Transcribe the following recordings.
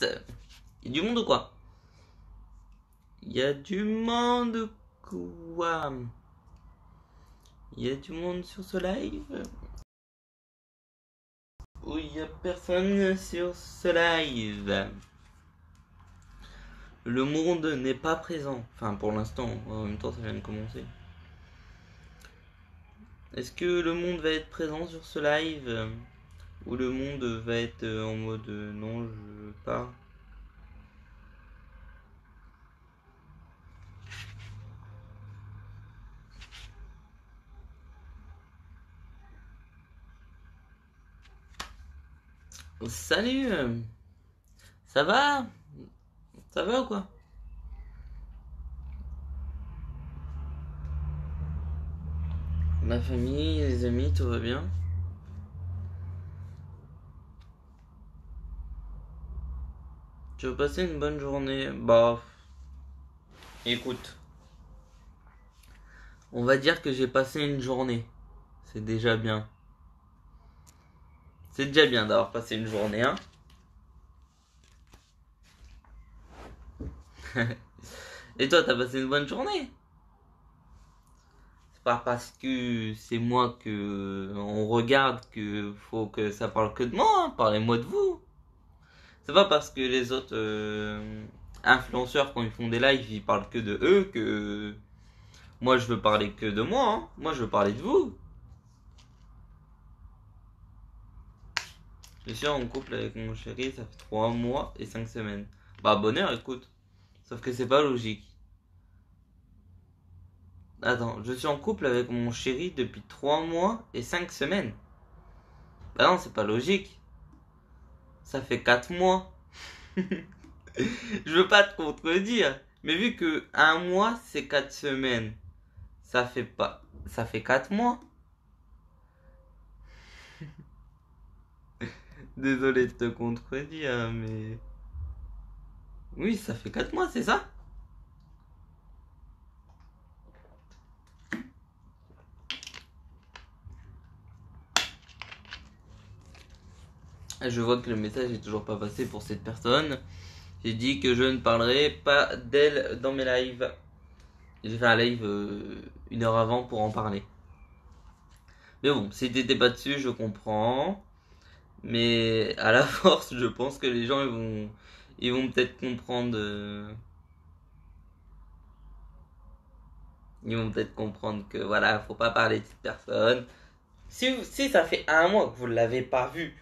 Il y a du monde ou quoi? Il y a du monde ou quoi? Il y a du monde sur ce live? Ou il y a personne sur ce live? Le monde n'est pas présent. Enfin, pour l'instant, en même temps, ça vient de commencer. Est-ce que le monde va être présent sur ce live? Ou le monde va être en mode non, je veux pas? Salut! Ça va? Ça va ou quoi? Ma famille, les amis, tout va bien? Tu veux passer une bonne journée? Bah, écoute, on va dire que j'ai passé une journée. C'est déjà bien. C'est déjà bien d'avoir passé une journée, hein? Et toi, t'as passé une bonne journée? C'est pas parce que c'est moi que on regarde que faut que ça parle que de moi, hein. Parlez-moi de vous. C'est pas parce que les autres influenceurs, quand ils font des lives, ils parlent que de eux que moi je veux parler que de moi, hein. Moi je veux parler de vous. Je suis en couple avec mon chéri, ça fait 3 mois et 5 semaines. Bah bonheur, écoute. Sauf que c'est pas logique. Attends, je suis en couple avec mon chéri depuis 3 mois et 5 semaines. Bah non, c'est pas logique. Ça fait 4 mois. Je veux pas te contredire. Mais vu que un mois c'est 4 semaines, ça fait pas. Ça fait 4 mois. Désolé de te contredire, mais. Oui, ça fait 4 mois, c'est ça? Je vois que le message est toujours pas passé pour cette personne. J'ai dit que je ne parlerai pas d'elle dans mes lives. J'ai fait un live 1 heure avant pour en parler. Mais bon, si t'étais pas dessus, je comprends. Mais à la force, je pense que les gens ils vont peut-être comprendre. Ils vont peut-être comprendre que voilà, faut pas parler de cette personne. Si ça fait un mois que vous l'avez pas vu,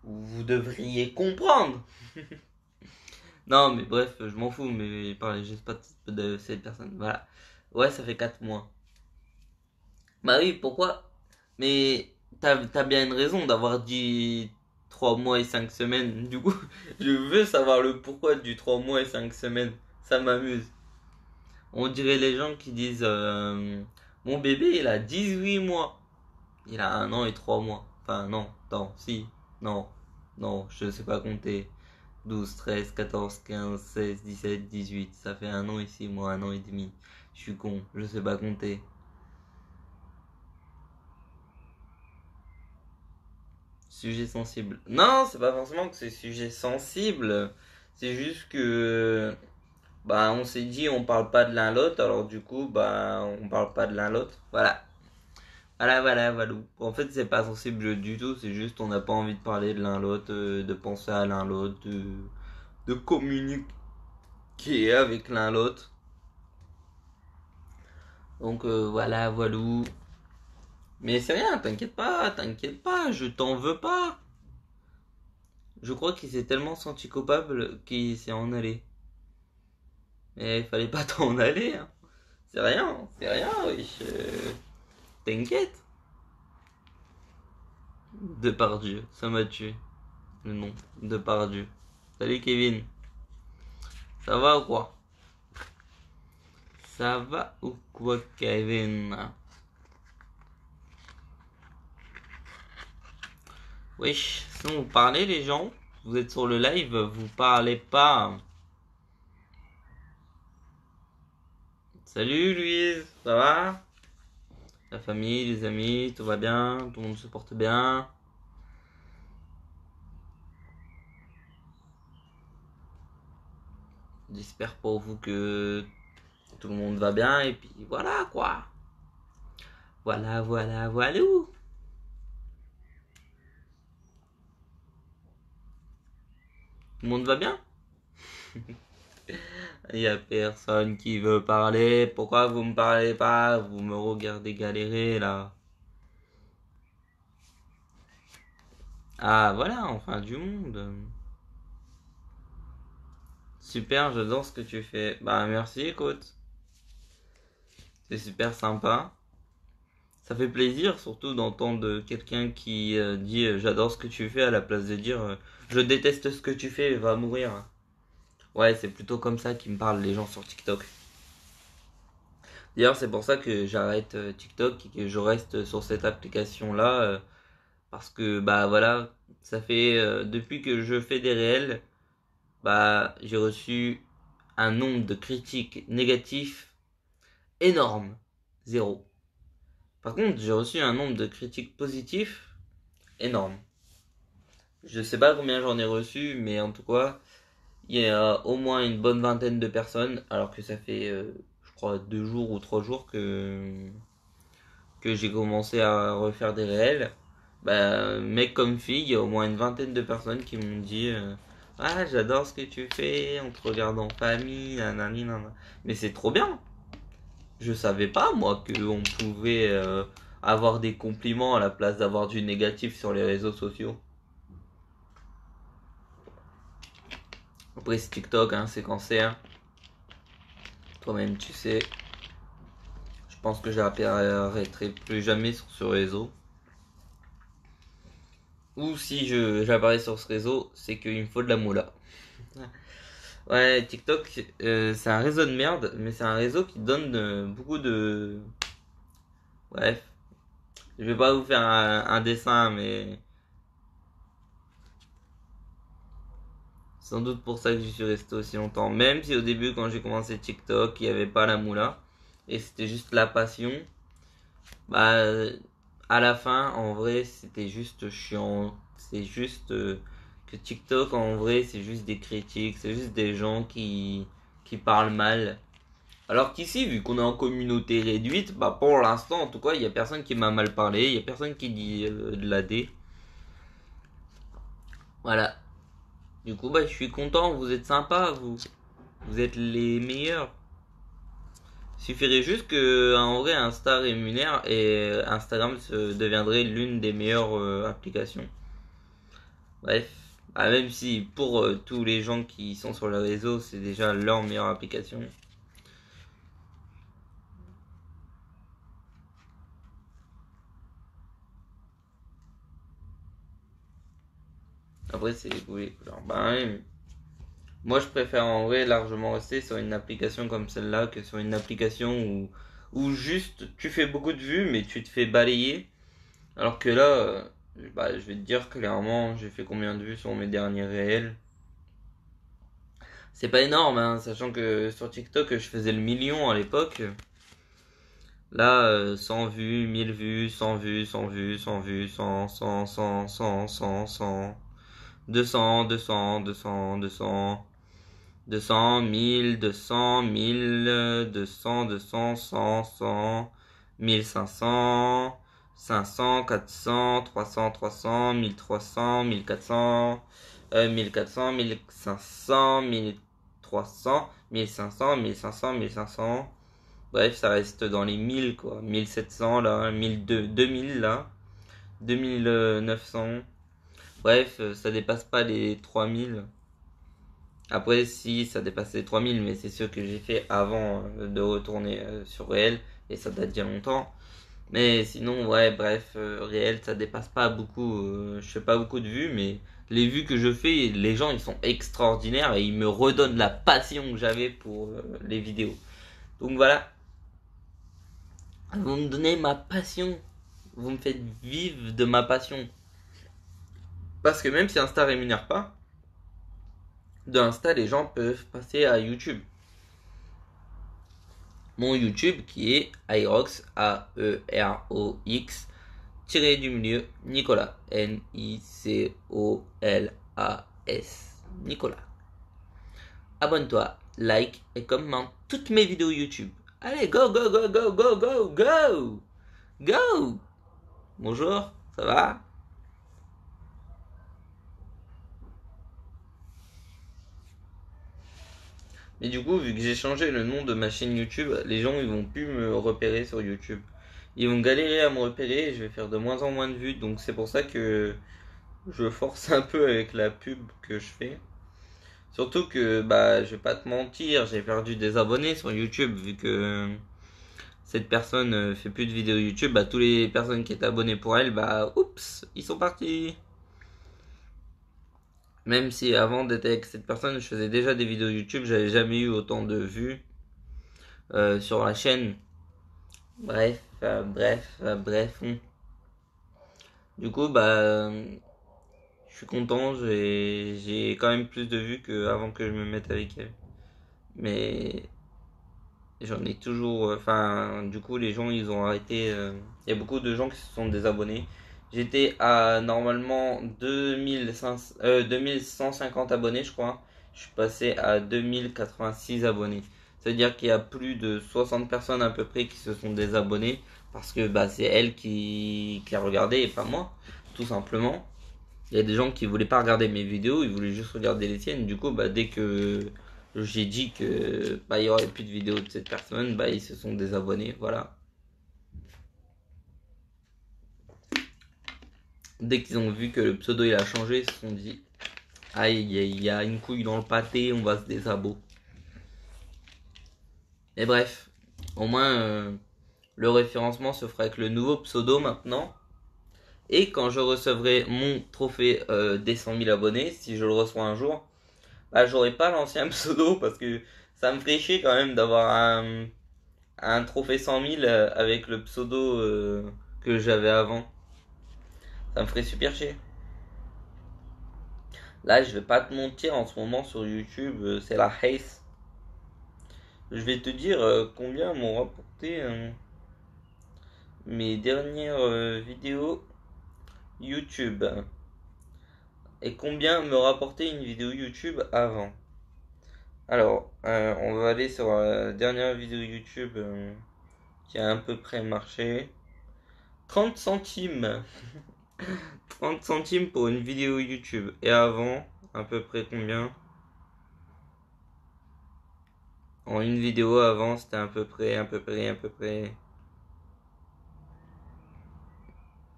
vous devriez comprendre. Non, mais bref, je m'en fous, mais parlez juste pas de cette personne. Voilà. Ouais, ça fait 4 mois. Bah oui, pourquoi? Mais t'as bien une raison d'avoir dit 3 mois et 5 semaines. Du coup, je veux savoir le pourquoi du 3 mois et 5 semaines. Ça m'amuse. On dirait les gens qui disent mon bébé il a 18 mois. Il a 1 an et 3 mois. Enfin non, non, si, non, non, je sais pas compter. 12, 13, 14, 15, 16, 17, 18. Ça fait 1 an et 6 mois, 1 an et demi. Je suis con, je sais pas compter. Sujet sensible. Non, c'est pas forcément que c'est sujet sensible. C'est juste que bah on s'est dit on parle pas de l'un l'autre, alors du coup bah on parle pas de l'un l'autre. Voilà. Voilà. En fait c'est pas sensible du tout, c'est juste on n'a pas envie de parler de l'un l'autre, de penser à l'un l'autre, de communiquer avec l'un l'autre. Donc voilà. Mais c'est rien, t'inquiète pas, je t'en veux pas. Je crois qu'il s'est tellement senti coupable qu'il s'est en allé. Mais il fallait pas t'en aller, hein. C'est rien, wesh. T'inquiète. Depardieu, ça m'a tué. Le nom, Depardieu. Salut Kevin. Ça va ou quoi? Ça va ou quoi, Kevin? Wesh, sinon vous parlez les gens? Vous êtes sur le live, vous parlez pas. Salut Louise, ça va? La famille, les amis, tout va bien? Tout le monde se porte bien? j'espère pour vous que tout le monde va bien, et puis voilà quoi. Voilà. Tout le monde va bien? Il y a personne qui veut parler. Pourquoi vous me parlez pas? Vous me regardez galérer là. Ah voilà, enfin du monde. Super, j'adore ce que tu fais. Bah merci, écoute. C'est super sympa. Ça fait plaisir surtout d'entendre quelqu'un qui dit j'adore ce que tu fais à la place de dire je déteste ce que tu fais, va mourir. Ouais, c'est plutôt comme ça qu'ils me parlent les gens sur TikTok. D'ailleurs, c'est pour ça que j'arrête TikTok et que je reste sur cette application-là. Parce que, bah voilà, ça fait depuis que je fais des réels, bah j'ai reçu un nombre de critiques négatifs énorme. Zéro. Par contre, j'ai reçu un nombre de critiques positifs énorme. Je sais pas combien j'en ai reçu, mais en tout cas, il y a au moins une bonne vingtaine de personnes, alors que ça fait, je crois, 2 jours ou 3 jours que j'ai commencé à refaire des réels. Bah, mec comme fille, il y a au moins une vingtaine de personnes qui m'ont dit ah, j'adore ce que tu fais, on te regarde en famille, nanani, nanana. Mais c'est trop bien. Je savais pas, moi, qu'on pouvait avoir des compliments à la place d'avoir du négatif sur les réseaux sociaux. Après, c'est TikTok, hein, c'est cancer. Toi-même, tu sais. Je pense que j'apparaîtrai plus jamais sur ce réseau. Ou si j'apparais sur ce réseau, c'est qu'il me faut de la moula. Ouais, TikTok, c'est un réseau de merde, mais c'est un réseau qui donne beaucoup de... Bref, je vais pas vous faire un dessin, mais sans doute pour ça que j'y suis resté aussi longtemps. Même si au début, quand j'ai commencé TikTok, il n'y avait pas la moula, et c'était juste la passion, bah, à la fin, en vrai, c'était juste chiant. C'est juste que TikTok, en vrai, c'est juste des critiques, c'est juste des gens qui parlent mal. Alors qu'ici, vu qu'on est en communauté réduite, bah pour l'instant, en tout cas, il y a personne qui m'a mal parlé, il y a personne qui dit de la D. Voilà. Du coup, bah je suis content, vous êtes sympas, vous. Vous êtes les meilleurs. Il suffirait juste que, en vrai, Insta rémunère et Instagram deviendrait l'une des meilleures applications. Bref. Ah, même si pour tous les gens qui sont sur le réseau, c'est déjà leur meilleure application. Après, c'est les goûts et les couleurs. Bah, ouais. Moi, je préfère en vrai largement rester sur une application comme celle-là que sur une application où juste tu fais beaucoup de vues, mais tu te fais balayer. Alors que là, bah, je vais te dire clairement, j'ai fait combien de vues sur mes derniers réels. C'est pas énorme, hein, sachant que sur TikTok, je faisais le million à l'époque. Là, 100 vues, 1000 vues, 100 vues, 100 vues, 100 vues, 100, 100, 100, 100, 100, 100, 200, 200, 200, 200. 200, 1000, 200, 1000, 200, 200, 100, 100, 1500, 500, 400, 300, 300, 1300, 1400, 1400, 1500, 1300, 1500, 1500, 1500. Bref, ça reste dans les 1000 quoi. 1700 là, 1200, 2000 là, 2900. Bref, ça dépasse pas les 3000. Après, si ça dépasse les 3000, mais c'est sûr que j'ai fait avant de retourner sur réel, et ça date d'il y a longtemps. Mais sinon, ouais, bref, réel, ça dépasse pas beaucoup. Je fais pas beaucoup de vues, mais les vues que je fais, les gens, ils sont extraordinaires et ils me redonnent la passion que j'avais pour les vidéos. Donc voilà, vous me donnez ma passion. Vous me faites vivre de ma passion. Parce que même si Insta rémunère pas, de Insta, les gens peuvent passer à YouTube. Mon YouTube qui est Aerox, A-E-R-O-X, tiré du milieu, Nicolas, N-I-C-O-L-A-S, Nicolas. abonne-toi, like et commente toutes mes vidéos YouTube. Allez, go, go, go, go, go, go, go, go. Bonjour, ça va? Mais du coup, vu que j'ai changé le nom de ma chaîne YouTube, les gens ils vont plus me repérer sur YouTube. Ils vont galérer à me repérer et je vais faire de moins en moins de vues. Donc c'est pour ça que je force un peu avec la pub que je fais. Surtout que, bah, je vais pas te mentir, j'ai perdu des abonnés sur YouTube vu que cette personne fait plus de vidéos YouTube. Bah, tous les personnes qui étaient abonnées pour elle, bah, oups, ils sont partis. Même si avant d'être avec cette personne, je faisais déjà des vidéos YouTube, j'avais jamais eu autant de vues sur la chaîne. Bref. Du coup, bah, je suis content, j'ai quand même plus de vues qu'avant que je me mette avec elle. Mais j'en ai toujours. Enfin, du coup, les gens, ils ont arrêté. Il y a beaucoup de gens qui se sont désabonnés. J'étais à normalement 2150 abonnés, je crois. Je suis passé à 2086 abonnés. C'est-à-dire qu'il y a plus de 60 personnes à peu près qui se sont désabonnées parce que bah, c'est elle qui a regardé et pas moi, tout simplement. Il y a des gens qui voulaient pas regarder mes vidéos, ils voulaient juste regarder les tiennes. Du coup, bah, dès que j'ai dit que bah, il y aurait plus de vidéos de cette personne, bah, ils se sont désabonnés. Voilà. Dès qu'ils ont vu que le pseudo il a changé, ils se sont dit aïe, il y a une couille dans le pâté, on va se désabo. Et bref, au moins le référencement se fera avec le nouveau pseudo maintenant. Et quand je recevrai mon trophée des 100 000 abonnés, si je le reçois un jour, bah, j'aurai pas l'ancien pseudo parce que ça me ferait chier quand même d'avoir un trophée 100 000 avec le pseudo que j'avais avant. Ça me ferait super chier. Là, je vais pas te mentir, en ce moment sur YouTube, c'est la haze. Je vais te dire combien m'ont rapporté mes dernières vidéos YouTube et combien me rapportait une vidéo YouTube avant. Alors, on va aller sur la dernière vidéo YouTube qui a à peu près marché. 30 centimes. 30 centimes pour une vidéo YouTube. Et avant, à peu près combien? En une vidéo avant, c'était à peu près.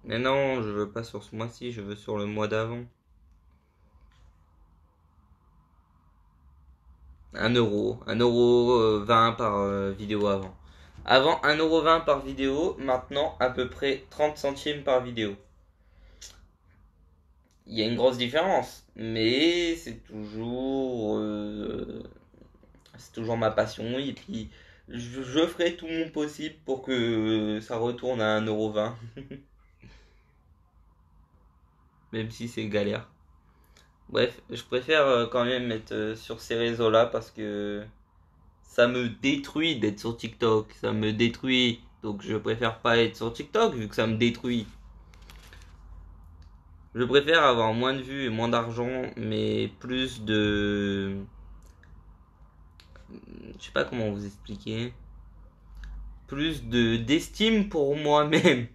Mais non, je veux pas sur ce mois-ci, je veux sur le mois d'avant. 1 euro. 1,20 € par vidéo avant. Avant 1,20 € par vidéo, maintenant à peu près 30 centimes par vidéo. Il y a une grosse différence, mais c'est toujours ma passion et puis je ferai tout mon possible pour que ça retourne à 1,20 €, même si c'est galère. Bref, je préfère quand même être sur ces réseaux-là parce que ça me détruit d'être sur TikTok, ça me détruit. Donc je préfère pas être sur TikTok vu que ça me détruit. Je préfère avoir moins de vues et moins d'argent, mais plus de... Je sais pas comment vous expliquer. Plus de d'estime pour moi-même.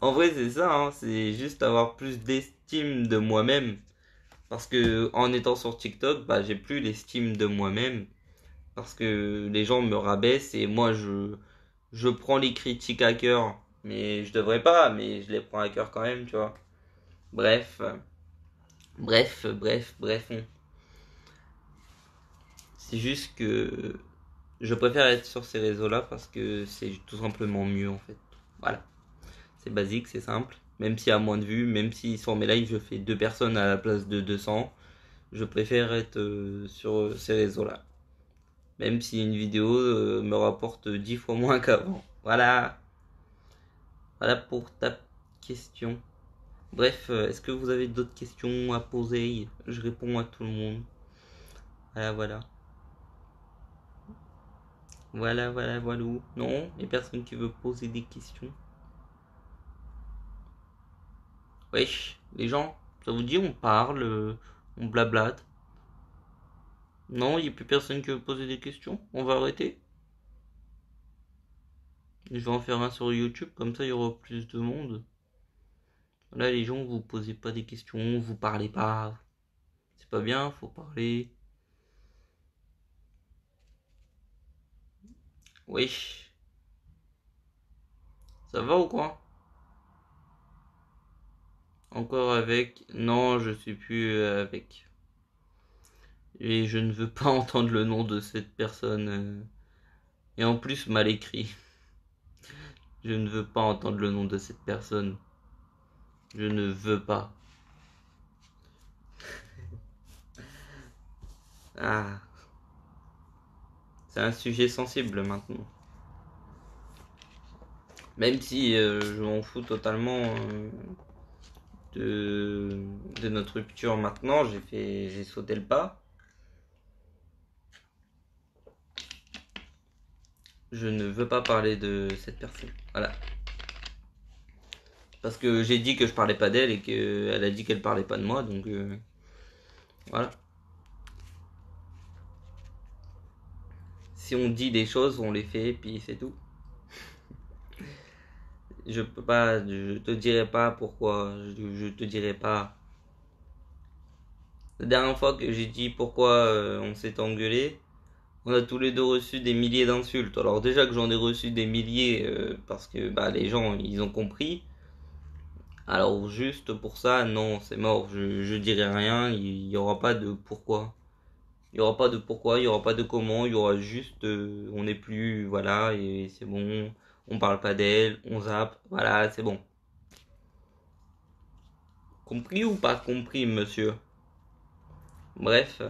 En vrai, c'est ça, hein, c'est juste avoir plus d'estime de moi-même. Parce que en étant sur TikTok, bah, j'ai plus l'estime de moi-même. Parce que les gens me rabaissent et moi, je prends les critiques à cœur. Mais je devrais pas, mais je les prends à cœur quand même, tu vois. Bref, bref. C'est juste que je préfère être sur ces réseaux-là parce que c'est tout simplement mieux en fait. Voilà. C'est basique, c'est simple. Même s'il y a moins de vues, même si sur mes lives je fais 2 personnes à la place de 200, je préfère être sur ces réseaux-là. Même si une vidéo me rapporte 10 fois moins qu'avant. Voilà. Voilà pour ta question. Bref, est-ce que vous avez d'autres questions à poser? Je réponds à tout le monde. Voilà. Voilà. Non, il n'y a personne qui veut poser des questions. Wesh, les gens, ça vous dit on parle, on blablate. Non, il n'y a plus personne qui veut poser des questions. On va arrêter. Je vais en faire un sur YouTube, comme ça il y aura plus de monde. Là, les gens, vous posez pas des questions, vous parlez pas. C'est pas bien, faut parler. Wesh. Ça va ou quoi? Encore avec? Non, je suis plus avec. Et je ne veux pas entendre le nom de cette personne. Et en plus, mal écrit. Je ne veux pas entendre le nom de cette personne. Je ne veux pas. Ah, c'est un sujet sensible maintenant. Même si je m'en fous totalement de notre rupture maintenant, j'ai sauté le pas. Je ne veux pas parler de cette personne. Voilà. Parce que j'ai dit que je parlais pas d'elle et qu'elle a dit qu'elle parlait pas de moi, donc voilà. Si on dit des choses, on les fait, puis c'est tout. Je peux pas, je te dirai pas pourquoi, je te dirai pas. La dernière fois que j'ai dit pourquoi on s'est engueulé, on a tous les deux reçu des milliers d'insultes. Alors déjà que j'en ai reçu des milliers parce que bah, les gens ils ont compris. Alors juste pour ça, non, c'est mort. Je dirai rien. Il y aura pas de pourquoi. Il y aura pas de pourquoi. Il y aura pas de comment. Il y aura juste on n'est plus voilà et c'est bon. On parle pas d'elle. On zappe. Voilà, c'est bon. Compris ou pas compris, monsieur? Bref,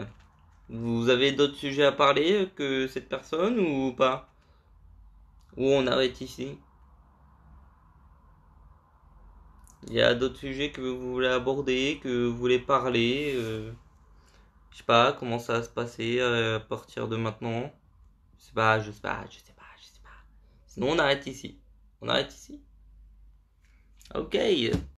vous avez d'autres sujets à parler que cette personne ou pas? Ou on arrête ici? Il y a d'autres sujets que vous voulez aborder, que vous voulez parler, je sais pas, comment ça va se passer à partir de maintenant. Je sais pas, je sais pas, je sais pas, je sais pas. Sinon on arrête ici. On arrête ici. Ok.